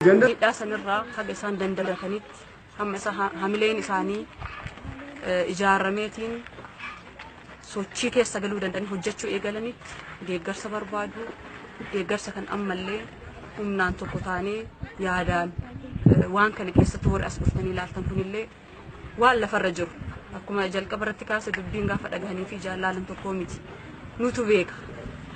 Hidhaa sanirraa haga isaan dandamatanitti hamma isa hamileen isaanii ijaarameetiin sochii keessa galuu danda'an hojjechuu eegalanitti deeggarsa barbaadu. Deeggarsa kan ammallee humnaan tokko taanee yaadaan waan kana keessatti warri as dhuftanii ilaaltan kunillee waan lafarra jiru. Akkuma jalqaba irratti kaase dubbiin gaafa dhagahanii fi jaallan tokko miti. Nutu beeka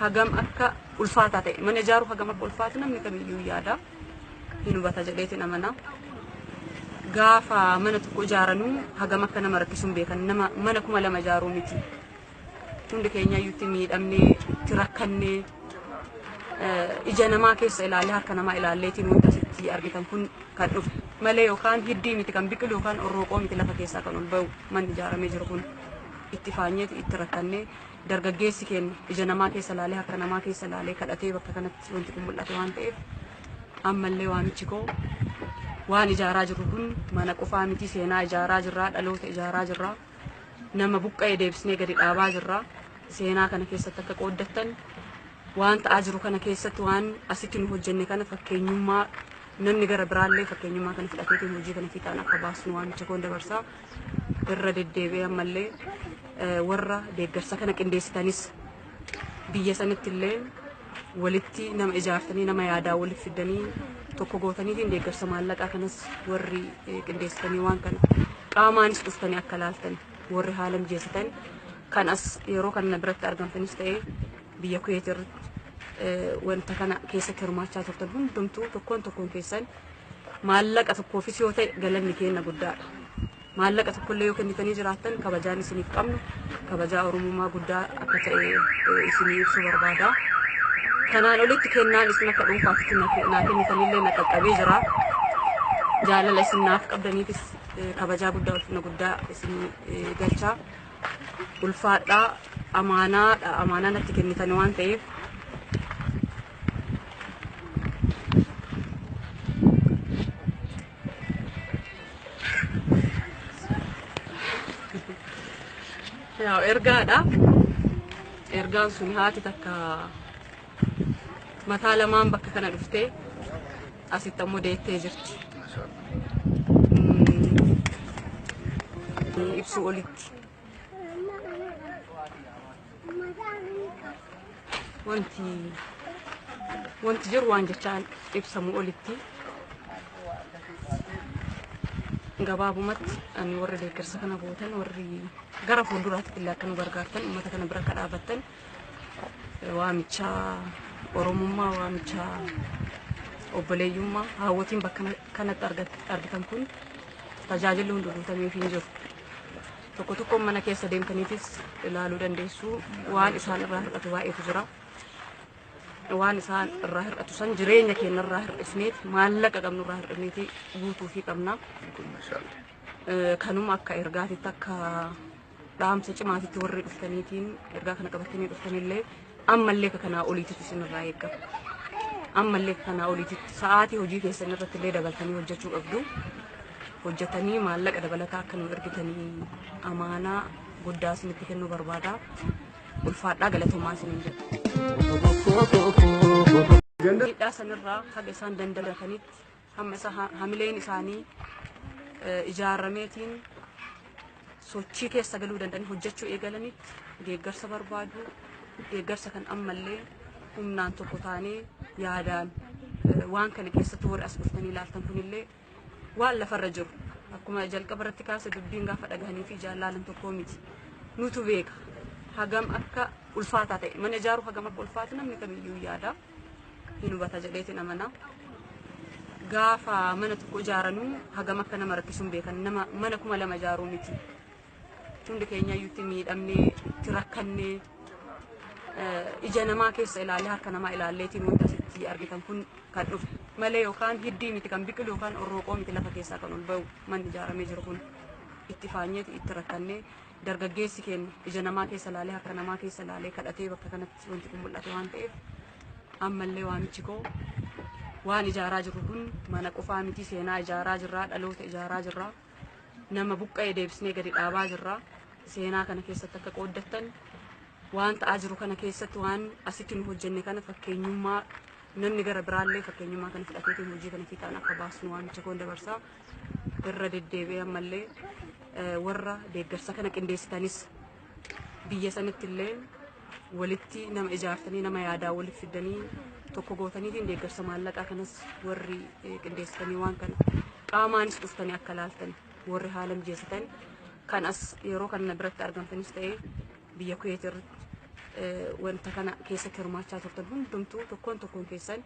hagam akka ulfaataa ta'e mana ijaaruu hagam akka ulfaatu namni kamiyyuu yaada. Hin hubata jedheetiin amana. Gaafa mana tokko ijaaranuu hagam akka nama rakkisuun beekan nama mana 2,000 ijaaruu miti. Hundi keenya iyyuutti miidhamnee itti rakkannee ija namaa keessa ilaalee harka namaa ilaalleetiin wanta asitti argitan kun kan dhufe malee yookaan hiddii miti kan biqilu yookaan orrooqoo miti lafa keessaa kan ol ba'u manni ijaaramee jiru kun itti faanyeeti itti rakkannee dargaggeessi keenya ija namaa keessa ilaalee harka namaa keessa ilaalee kadhatee bakka kanatti wanti kun mul'ate waan ta'eef ammallee waamichi koo waan ijaaraa jiru kun mana qofaa miti seenaa ijaaraa jirraa dhaloota ijaaraa jirraa nama buqqa'ee deebisnee gadi dhaabaa jirraa seenaa kana keessatti akka qooddattan waan ta'aa jiru kana keessatti waan asitti nu hojjenne kana fakkeenyummaa namni gara biraallee fakkeenyummaa kana fudhateetiin hojii kana fiixaan akka baasnu waamicha koon dabarsaa irra deddeebi'ee ammallee warra deeggarsa kana qindeessitanis biyya sanitti illee walitti nama ijaartanii nama yaadaa walitti fidanii tokko gootaniitiin deeggarsa maallaqaa kanas warri qindeessitanii waan kana qaamaanis dhuftanii akka laaltan warri haala mijeessitan kan as yeroo kana biratti argamtanis ta'ee biyya Kuweet irratti wanta kana keessatti hirmaachaa turtan hundumtuu tokkoon keessan maallaqa tokkoofis yoo ta'e galanni keenya guddaadha. Maallaqa tokkollee yoo kennitanii jiraattan kabajaan isiniif qabnu kabajaa Oromummaa guddaa akka ta'e isinii ibsuu barbaada. Kanaan olitti kennaan isin akka dhuunfaatti naa kennitanillee na qaqqabee jira. Jaalala isin naaf qabdaniifis kabajaa guddaa ulfina guddaa isinii galchaa. Ulfaadhaa amaanaa natti kennitan waan ta'eef yaa ergaadha. Ergaan sun haati takka mataa lamaan bakka kana dhuftee asitti ammoo deettee jirti. Ibsuu olitti wanti jiru waan jechaan ibsamu olitti gabaabumatti ani warri deeggarsa kana gootan warri gara fuulduraatti illee akka nu gargaartan uummata kana bira akka dhaabattan waamicha Oromummaa waamicha obboleeyyummaa hawwatiin bakka kanatti argitan kun tajaajilli hundi guutamee hin jiru. Tokko mana keessa deemtaniifis ilaaluu dandeessu waan isaan irraa hir'atu baay'eetu jira. Waan isaan irraa hir'atu san jireenya keenya irraa hir'isneet maallaqa qabnu irraa hir'isneeti guutuu fi qabna. Kanuma akka ergaatitti akka dhaamsa cimaatitti warri dhuftaniitiin ergaa kana qabatanii dhuftanillee ammallee kanaa oliititti isin irraa eeggama. Ammallee kanaa oliititti sa'aatii hojii keessan irratti illee dabaltanii hojjechuu qabdu. Hojjetanii maallaqa dabalataa akka nu ergitanii amaanaa guddaa isinitti kennuu barbaada. Ulfaadhaa galatoomaa isiniin jedha. Hidhaa sanirraa haga isaan dandamatanitti hamma isa hamileen isaanii ijaarameetiin sochii keessa galuu danda'an hojjechuu eegalanitti deeggarsa barbaadu. Deeggarsa kan ammallee humnaan tokko taanee yaadaan waan kana keessatti warri as dhuftanii ilaaltan kunillee waan lafarra jiru. Akkuma jalqaba irratti kaase dubbiin gaafa dhagahanii fi jaallan tokko miti. Nutu beeka hagam akka ulfaataa ta'e mana ijaaruu hagam akka ulfaatu namni kamiyyuu yaada. Hin hubata jedheetiin amana. Gaafa mana tokko ijaaranuu hagam akka nama rakkisuun beekan nama mana 2,000 ijaaruu miti. Hundi keenya iyyuutti miidhamnee itti rakkannee ija namaa keessa ilaalee harka namaa ilaalleetiin wanta asitti argitan kun kan dhufe malee yookaan hiddii miti kan biqilu yookaan orrooqoo miti lafa keessaa kan ol ba'u manni ijaaramee jiru kun itti faanyeeti itti rakkannee dargaggeessi keenya ija namaa keessa ilaalee harka namaa keessa ilaalee kadhatee bakka kanatti wanti kun mul'ate waan ta'eef ammallee waamichi koo waan ijaaraa jiru kun mana qofaa miti seenaa ijaaraa jirraa dhaloota ijaaraa jirraa nama buqqa'ee deebisnee gadi dhaabaa jirraa seenaa kana keessatti akka qooddattan waan ta'aa jiru kana keessatti waan asitti nu hojjenne kana fakkeenyummaa namni gara biraallee fakkeenyummaa kana fudhateetiin hojii kana fiixaan akka baasnu waamicha koon dabarsaa irra deddeebi'ee ammallee warra deeggarsa kana qindeessitanis biyya sanitti illee walitti nama ijaartanii nama yaadaa waliif fidanii tokko gootaniitiin deeggarsa maallaqaa kanas warri qindeessitanii waan kana qaamaanis dhuftanii akka laaltan warri haala mijeessitan kan as yeroo kana biratti argamtanis ta'ee biyya Kuweet irratti wanta kana keessatti hirmaachaa turtan hundumtuu tokkoon keessan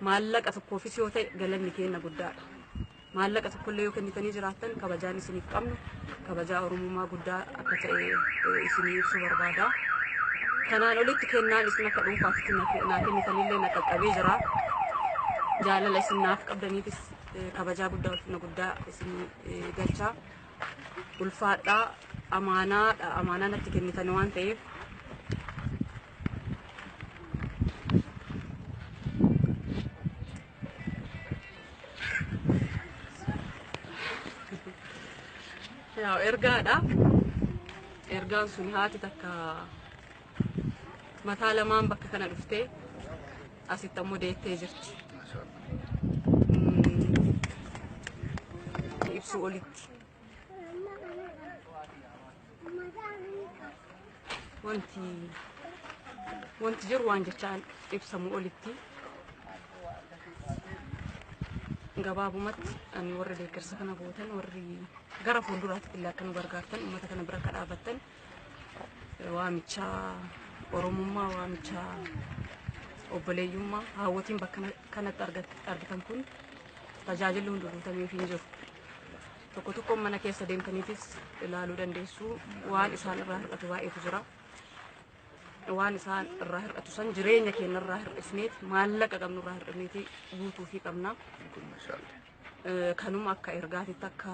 maallaqa tokkoofis yoo ta'e galanni kenna guddaadha. Maallaqa tokkollee yoo kennitanii jiraattan kabajaan isiniif qabnu kabajaa Oromummaa guddaa akka ta'e isinii ibsuu barbaada. Kanaan olitti kennaan isin akka dhuunfaatti naa kennitanillee na qaqqabee jira. Jaalala isin naaf qabdaniifis kabajaa guddaa ulfina guddaa isinii galchaa. Ulfaadhaa amaanaa natti kennitan waan ta'eef ergaan sun haati takka mataa lamaan bakka kana dhuftee asitti ammoo deettee jirti. Ibsuu olitti wanti jiru waan jechaan ibsamu olitti gabaabumatti ani warra deeggarsa kana gootan warri gara fuulduraatti illee akka nu gargaartan uummata kana bira akka dhaabattan waamicha Oromummaa waamicha obboleeyyummaa hawwatiin bakka kanatti argitan kun tajaajilli hundi guutameef hin jiru. Tokko mana keessa deemtaniifis ilaaluu dandeessu waan isaan irraa hir'atu baay'eetu jira. Waan isaan irraa hir'atu san jireenya keenya irraa hir'isneet maallaqa qabnu irraa hir'isneeti guutuufii qabna. Kanuma akka ergaatitti akka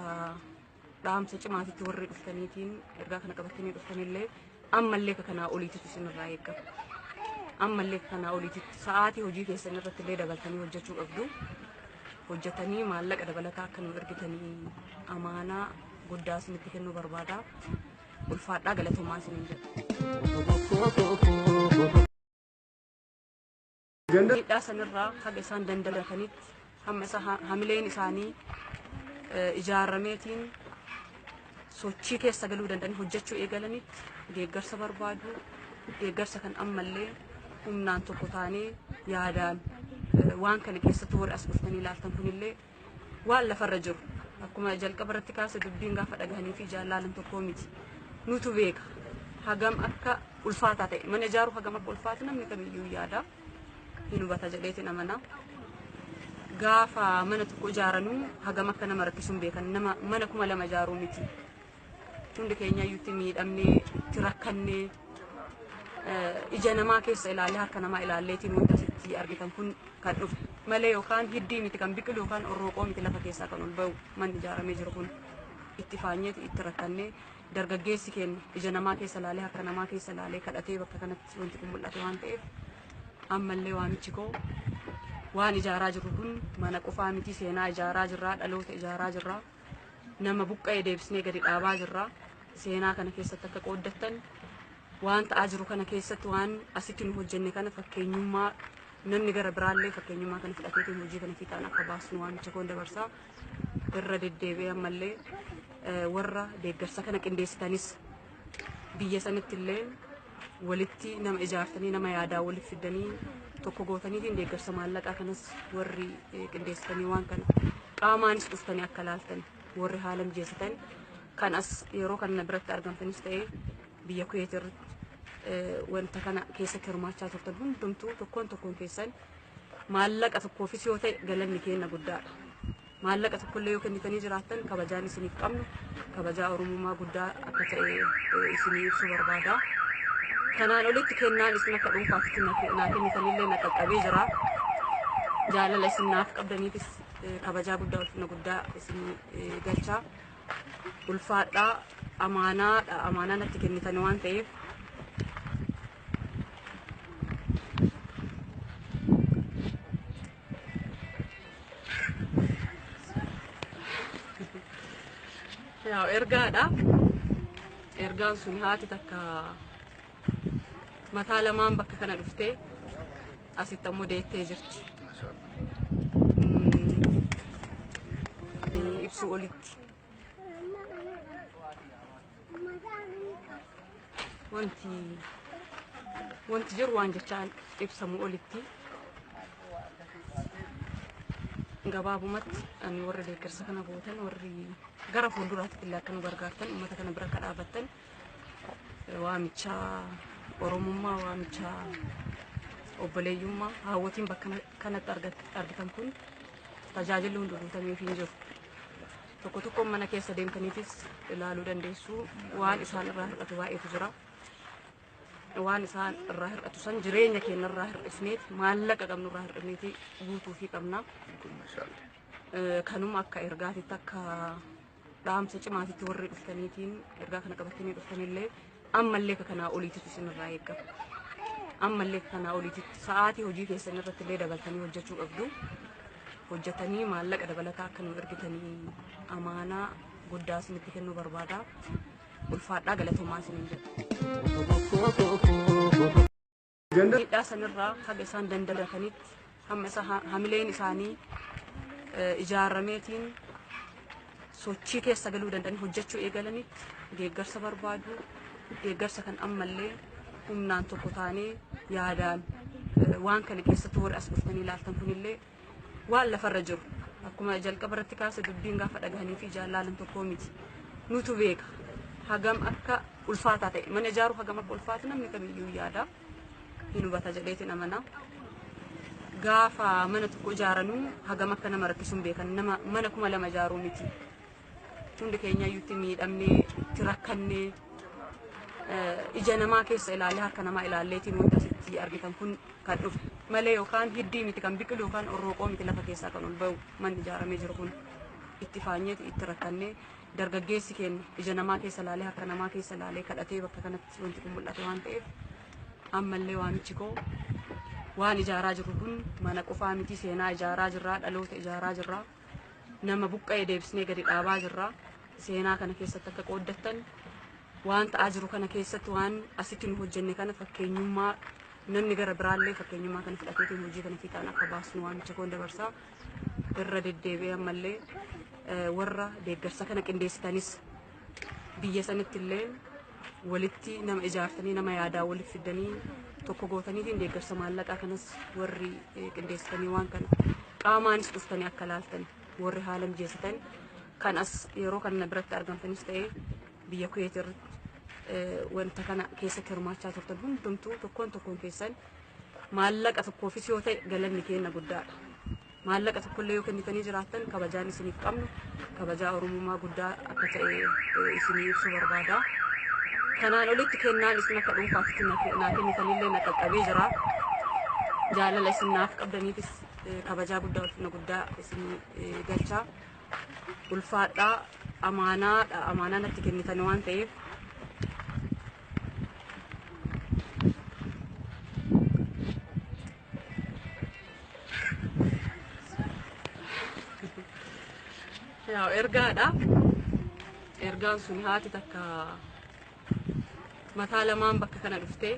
dhaamsa cimaatitti warri dhuftaniitiin ergaa kana qabatanii dhuftanillee ammallee kanaa oliititti isin irraa eeggatu. Ammallee kanaa oliititti sa'aatii hojii keessan irratti illee dabaltanii hojjechuu qabdu. Hojjetanii maallaqa dabalataa akka nu ergitanii amaanaa guddaa isinitti kennuu barbaada. Ulfaadhaa galatoomaa isiniin jedha. Miidhaa sanirraa haga isaan dandalatanitti hamma hamileen isaanii ijaarameetiin sochii keessa galuu danda'anii hojjechuu eegalanitti deeggarsa barbaadu. Deeggarsa kan ammallee humnaan tokko taanee yaadaan waan kana keessatti warri as dhuftanii ilaaltan kunillee waan lafarra jiru. Akkuma jalqaba irratti kaase dubbiin gaafa dhagahanii fi jaallan tokkoo miti. Nutu beeka hagam akka ulfaataa ta'e mana ijaaruu hagam akka ulfaatu namni kamiyyuu yaada. Hin hubata jedheetiin amana. Gaafa mana tokko ijaaranuu hagam akka nama rakkisuun beekan nama mana 2 ijaaruu miti. Hundi keenya iyyuutti miidhamnee itti rakkannee ija namaa keessa ilaalee harka namaa ilaalleetiin wanta asitti argitan kun kan dhufe malee yookaan hiddii miti kan biqilu yookaan orrooqoo miti lafa keessaa kan ol ba'u manni ijaaramee jiru kun itti faanyeeti itti rakkannee dargaggeessi keenya ija namaa keessa ilaalee harka namaa keessa ilaalee kadhatee bakka kanatti wanti kun mul'ate waan ta'eef ammallee waamichi koo waan ijaaraa jiru kun mana qofaa miti seenaa ijaaraa jirraa dhaloota ijaaraa jirraa nama buqqa'ee deebisnee gadi dhaabaa jirraa seenaa kana keessatti akka qooddattan waan ta'aa jiru kana keessatti waan asitti nu hojjenne kana fakkeenyummaa namni gara biraallee fakkeenyummaa kana fudhateetiin hojii kana fiixaan akka baasnu waamicha koon dabarsaa irra deddeebi'ee ammallee warra deeggarsa kana qindeessitanis biyya sanitti illee walitti nama ijaartanii nama yaadaa waliif fidanii tokko gootaniitiin deeggarsa maallaqaa kanas warri qindeessitanii waan kana qaamaanis dhuftanii akka laaltan warri haala mijeessitan kan as yeroo kana biratti argamtanis ta'ee biyya Kuweet irratti wanta kana keessatti hirmaachaa turtan hundumtuu tokkoon keessan maallaqa tokkoofis yoo ta'e galanni kenna guddaadha. Maallaqa tokkollee yoo kennitanii jiraattan kabajaan isiniif qabnu kabajaa Oromummaa guddaa akka ta'e isinii ibsuu barbaada. Kanaan olitti kennaan isin akka dhuunfaatti naa kennitanillee na qaqqabee jira. Jaalala isin naaf qabdaniifis kabajaa guddaa ulfina guddaa isinii galchaa. Ulfaadhaa amaanaa natti kennitan waan ta'eef ergaan sun haati takka mataa lamaan bakka kana dhuftee asitti ammoo deettee jirti. Ibsuu olitti wanti jiru waan jechaan ibsamu olitti gabaabumatti ani warra deeggarsa kana gootan warri gara fuulduraatti illee akka nu gargaartan uummata kana bira akka dhaabattan waamicha oromummaa waamicha obboleeyyummaa hawwatiin bakka kanatti argitan kun tajaajilli hundi guutamee fi jiru. Tokko tokko mana keessa deemtaniitis ilaaluu dandeessu waan isaan irraa hir'atu baay'eetu jira. Waan isaan irraa hir'atu san jireenya keenya irraa hir'isneet maallaqa qabnu irraa hir'isneeti guutuu fi qabna. Kanuma akka ergaatitti akka dhaamsa cimaatitti warri dhuftaniitiin ergaa kana qabatanii dhuftanillee ammallee kanaa oliititti isin irraa eegama. Ammallee kanaa oliititti sa'aatii hojii keessan irratti illee dabaltanii hojjechuu qabdu. Hojjetanii maallaqa dabalataa akka nu ergitanii amaanaa guddaa isinitti kennuu barbaada. Ulfaadhaa galatoomaa isiniin jedha. Miidhaa sanirraa haga isaan dandamatanitti hamma isa hamileen isaanii ijaarameetiin sochii keessa galuu danda'anii hojjechuu eegalanitti deeggarsa barbaadu. Deeggarsa kan ammallee humnaan tokko taanee yaadaan waan kana keessatti warri as dhuftanii ilaaltan kunillee waan lafarra jiru akkuma jalqaba irratti kaase dubbiin gaafa dhagahanii fi jaallan tokko miti nutu beeka hagam akka ulfaataa ta'e mana ijaaruu hagam akka ulfaatu namni kamiyyuu yaada hin hubata jedheetiin amana gaafa mana tokko ijaaranuu hagam akka nama rakkisuun beekan nama mana 2,000 ijaaruu miti hundi keenya iyyuutti miidhamnee itti rakkannee ija namaa keessa ilaalee harka namaa ilaalleetiin wanta asitti argitan kun kan dhufu malee yookaan hiddii miti kan biqilu yookaan orrooqoo miti lafa keessaa kan ol ba'u manni ijaaramee jiru kun itti faanyeeti itti rakkannee dargaggeessi keenya ija namaa keessa ilaalee harka namaa keessa ilaalee kadhatee bakka kanatti wanti kun mul'ate waan ta'eef ammallee waamichi koo waan ijaaraa jiru kun mana qofaa miti seenaa ijaaraa jirraa dhaloota ijaaraa jirraa nama buqqa'ee deebisnee gadi dhaabaa jirraa seenaa kana keessatti akka qooddattan waan ta'aa jiru kana keessatti waan asitti nu hojjenne kana fakkeenyummaa namni gara biraallee fakkeenyummaa kana fudhateetiin hojii kana fiixaan akka baasnu waamicha koon dabarsaa irra deddeebi'ee ammallee warra deeggarsa kana qindeessitanis biyya sanitti illee walitti nama ijaartanii nama yaadaa walitti fidanii tokko gootaniitiin deeggarsa maallaqaa kanas warri qindeessitanii waan kana qaamaanis dhuftanii akka laaltan warri haala mijeessitan kan as yeroo kana biratti argamtanis ta'ee biyya Kuweet irratti wanta kana keessatti hirmaachaa turtan hundumtuu tokkoon keessan maallaqa tokkoofis yoo ta'e galanni keenya guddaadha. Maallaqa tokkollee yoo kennitanii jiraattan kabajaan isiniif qabnu kabajaa oromummaa guddaa akka ta'e isinii ibsuu barbaada. Kanaan olitti kennaan isin akka dhuunfaatti naa kennitanillee na qaqqabee jira. Jaalala isin naaf qabdaniifis kabajaa guddaa ulfina guddaa isinii galchaa. Ulfaadhaa amaanaa natti kennitan waan ta'eef yaa ergaan sun haati takka mataa lamaan bakka kana dhuftee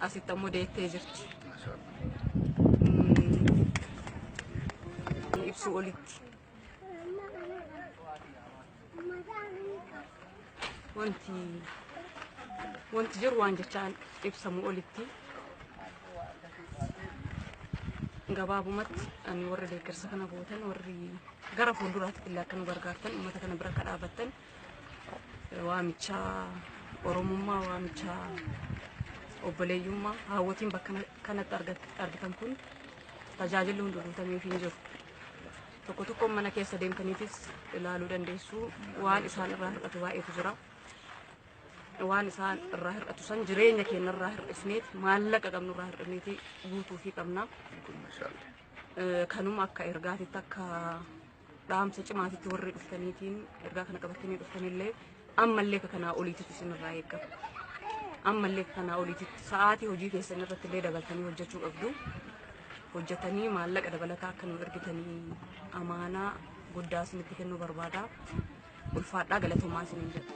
asitti ammoo deettee jirti. Ibsuu olitti wanti jiru waan jechaan ibsamu olitti gabaabumatti ani warra deeggarsa kana gootan warri gara fuulduraatti illee akka nu gargaartan uummata kana bira akka dhaabattan waamicha oromummaa waamicha obboleeyyummaa hawwatiin bakka kanatti argitan kun tajaajilli hundi guutamee fi jiru. Tokko tokko mana keessa deemtaniitis ilaaluu dandeessu waan isaan irraa hir'atu baay'eetu jira. Waan isaan irraa hir'atu san jireenya keenya irraa hir'isneet maallaqa qabnu irraa hir'isneeti guutuu fi qabna. Kanuma akka ergaatitti akka dhaamsa cimaatitti warri dhuftaniitiin ergaa kana qabatanii dhuftanillee ammallee kanaa oliititti isin irraa eegama. Ammallee kanaa oliititti sa'aatii hojii keessan irratti illee dabaltanii hojjechuu qabdu. Hojjetanii maallaqa dabalataa akka nu ergitanii amaanaa guddaa isinitti kennuu barbaada. Ulfaadhaa galatoomaa isiniin jedha.